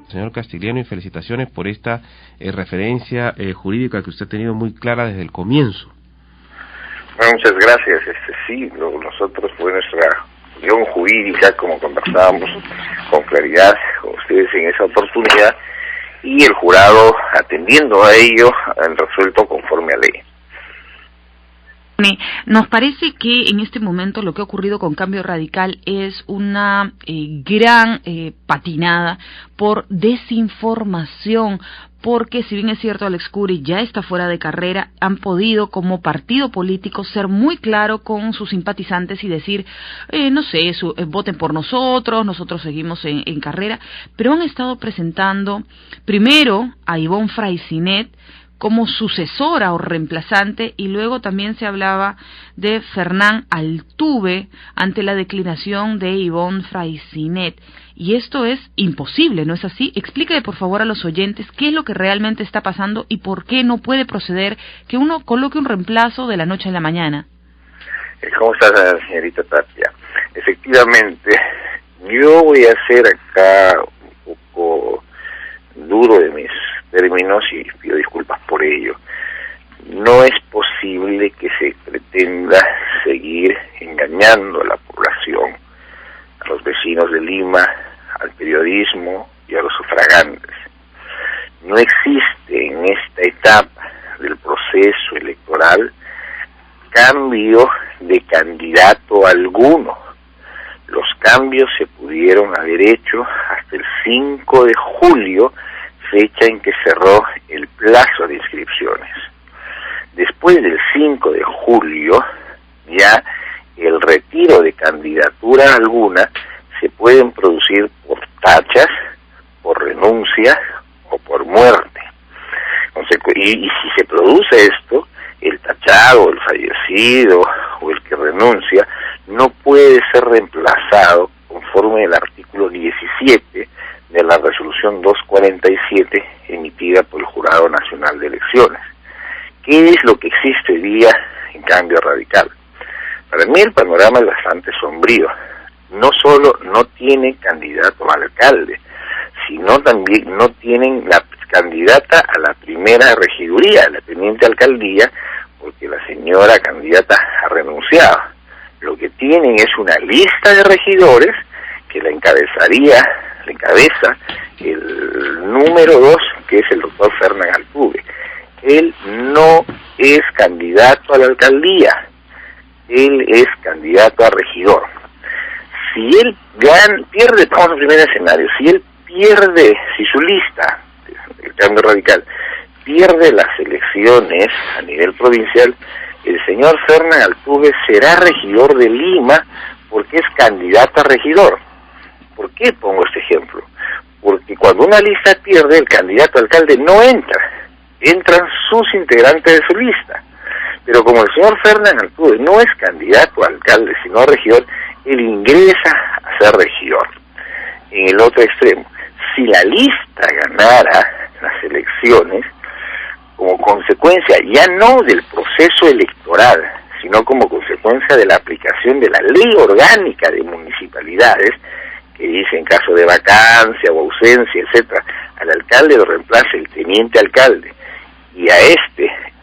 Señor Castigliano, y felicitaciones por esta referencia jurídica que usted ha tenido muy clara desde el comienzo. Bueno, muchas gracias. Sí, nosotros fue nuestra opinión jurídica, como conversábamos con claridad con ustedes en esa oportunidad, y el jurado, atendiendo a ello, han resuelto conforme a ley. Nos parece que en este momento lo que ha ocurrido con Cambio Radical es una gran patinada por desinformación, porque si bien es cierto Alex Curi ya está fuera de carrera, han podido como partido político ser muy claro con sus simpatizantes y decir, no sé, voten por nosotros seguimos en carrera, pero han estado presentando primero a Ivonne Freycinet como sucesora o reemplazante, y luego también se hablaba de Fernán Altuve ante la declinación de Ivonne Freycinet. Y esto es imposible, ¿no es así? Explíquele por favor a los oyentes qué es lo que realmente está pasando y por qué no puede proceder que uno coloque un reemplazo de la noche a la mañana. ¿Cómo está, señorita Tapia? Efectivamente, yo voy a ser acá un poco duro de mis términos y pido disculpas por ello. No es posible que se pretenda seguir engañando a la población, a los vecinos de Lima, al periodismo y a los sufragantes. No existe en esta etapa del proceso electoral cambio de candidato alguno. Los cambios se pudieron haber hecho hasta el 5 de julio, fecha en que cerró el plazo de inscripciones. Después del 5 de julio, ya el retiro de candidatura alguna se pueden producir por tachas, por renuncia o por muerte. Y si se produce esto, el tachado, el fallecido o el que renuncia no puede ser reemplazado conforme al artículo 17 de la resolución 247 emitida por el Jurado Nacional de Elecciones. ¿Qué es lo que existe hoy día en Cambio Radical? Para mí el panorama es bastante sombrío. No solo no tienen candidato a alcalde, sino también no tienen la candidata a la primera regiduría, a la teniente alcaldía, porque la señora candidata ha renunciado. Lo que tienen es una lista de regidores que la encabeza el número 2, que es el doctor Fernán Altuve. Él no es candidato a la alcaldía, él es candidato a regidor. Si él pierde, vamos al primer escenario, si su lista, el Cambio Radical, pierde las elecciones a nivel provincial, el señor Fernán Altuve será regidor de Lima porque es candidato a regidor. ¿Por qué pongo este ejemplo? Porque cuando una lista pierde, el candidato a alcalde no entra, entran sus integrantes de su lista. Pero como el señor Fernán Altuve no es candidato a alcalde, sino a regidor, él ingresa a ser regidor. En el otro extremo, si la lista ganara las elecciones, como consecuencia ya no del proceso electoral, sino como consecuencia de la aplicación de la ley orgánica de municipalidades, que dice en caso de vacancia o ausencia, etcétera, al alcalde lo reemplaza el teniente alcalde, y a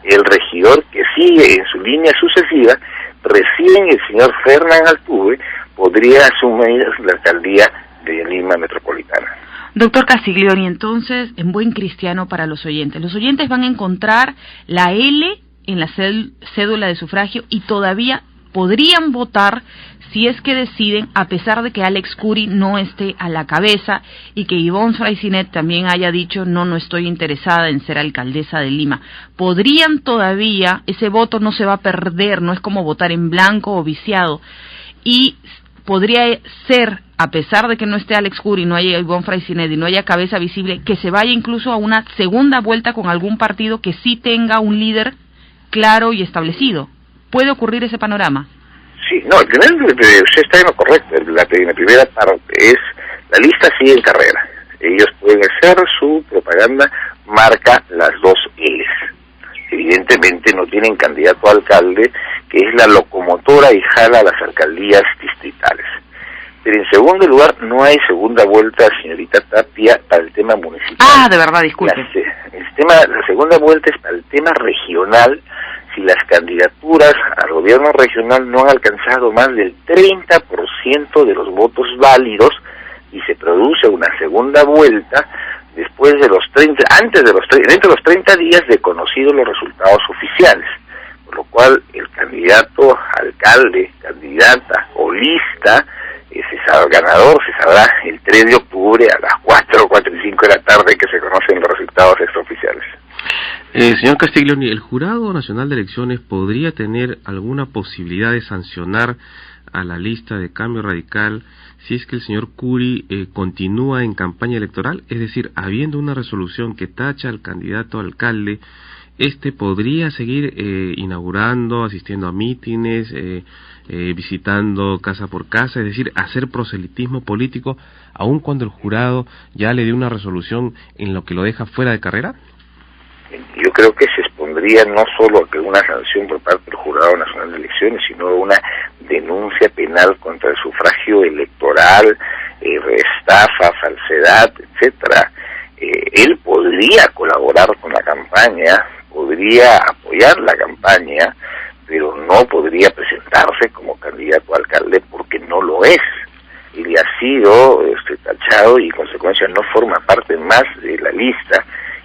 el regidor que sigue en su línea sucesiva, recién el señor Fernán Altuve podría asumir la alcaldía de Lima Metropolitana. Doctor Castiglioni, entonces, en buen cristiano para los oyentes van a encontrar la L en la cédula de sufragio y todavía podrían votar si es que deciden, a pesar de que Alex Curi no esté a la cabeza y que Ivonne Freycinet también haya dicho no estoy interesada en ser alcaldesa de Lima. Podrían todavía, ese voto no se va a perder, no es como votar en blanco o viciado, y podría ser, a pesar de que no esté Alex Curi, no haya Ivonne Freycinet y no haya cabeza visible, que se vaya incluso a una segunda vuelta con algún partido que sí tenga un líder claro y establecido. ¿Puede ocurrir ese panorama? Sí, no, usted está en lo correcto. La primera parte es, la lista sigue en carrera. Ellos pueden hacer su propaganda, marca las dos L's. Evidentemente no tienen candidato a alcalde que es la locomotora y jala a las alcaldías distritales. Pero en segundo lugar, no hay segunda vuelta, señorita Tapia, para el tema municipal. Ah, de verdad, disculpe. La segunda vuelta es para el tema regional, si las candidaturas al gobierno regional no han alcanzado más del 30% de los votos válidos y se produce una segunda vuelta después de los 30, dentro de los 30 días de conocidos los resultados oficiales. Por lo cual el candidato, alcalde, candidata o lista, ganador se sabrá el 3 de octubre a las 4 y 5 de la tarde que se conocen los resultados extraoficiales. Señor Castiglioni, ¿el Jurado Nacional de Elecciones podría tener alguna posibilidad de sancionar a la lista de Cambio Radical si es que el señor Curi continúa en campaña electoral? Es decir, habiendo una resolución que tacha al candidato a alcalde, podría seguir inaugurando, asistiendo a mítines, visitando casa por casa, es decir, hacer proselitismo político, aun cuando el jurado ya le dio una resolución en lo que lo deja fuera de carrera? Yo creo que se expondría no solo a una sanción por parte del Jurado Nacional de Elecciones, sino una denuncia penal contra el sufragio electoral, estafa, falsedad, etcétera. Él podría colaborar con la campaña, podría apoyar la campaña, pero no podría presentarse como candidato a alcalde porque no lo es. Él ha sido tachado y en consecuencia no forma parte más de la lista,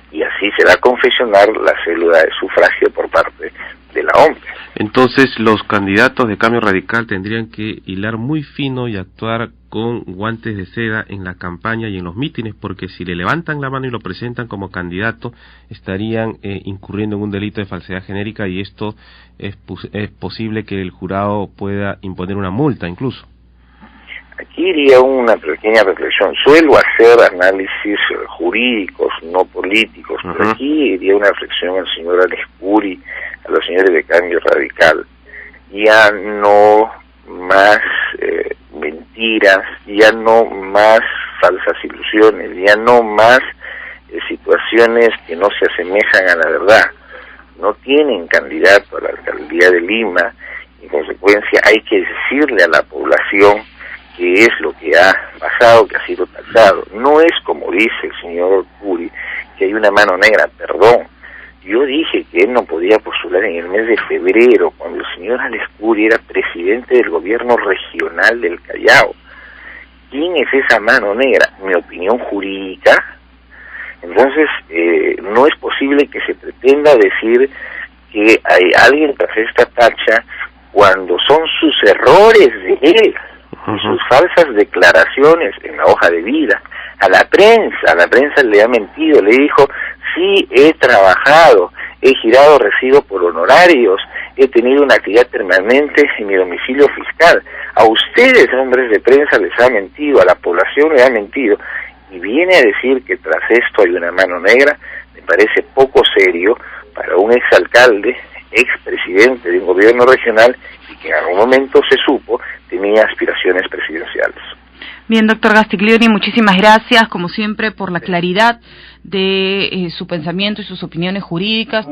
y así se va a confeccionar la célula de sufragio por parte de la OMP. Entonces los candidatos de Cambio Radical tendrían que hilar muy fino y actuar con guantes de seda en la campaña y en los mítines, porque si le levantan la mano y lo presentan como candidato, estarían incurriendo en un delito de falsedad genérica, y esto es posible que el jurado pueda imponer una multa incluso. Aquí iría una pequeña reflexión. Suelo hacer análisis jurídicos, no políticos, pero aquí iría una reflexión al señor Alex Curi, a los señores de Cambio Radical. Ya no más mentiras, ya no más falsas ilusiones, ya no más situaciones que no se asemejan a la verdad. No tienen candidato a la alcaldía de Lima, y en consecuencia hay que decirle a la población que es lo que ha pasado, que ha sido tachado. No es como dice el señor Curi, que hay una mano negra, perdón. Yo dije que él no podía postular en el mes de febrero, cuando el señor Alex Curi era presidente del gobierno regional del Callao. ¿Quién es esa mano negra? Mi opinión jurídica. Entonces, no es posible que se pretenda decir que hay alguien tras esta tacha cuando son sus errores de él, sus falsas declaraciones en la hoja de vida. A la prensa le ha mentido, le dijo: sí, he trabajado, he girado recibo por honorarios, he tenido una actividad permanente en mi domicilio fiscal. A ustedes, hombres de prensa, les ha mentido, a la población le ha mentido, y viene a decir que tras esto hay una mano negra. Me parece poco serio para un exalcalde, expresidente de un gobierno regional, y que en algún momento se supo tenía aspiraciones presidenciales. Bien, doctor Castiglioni, muchísimas gracias, como siempre, por la claridad de su pensamiento y sus opiniones jurídicas.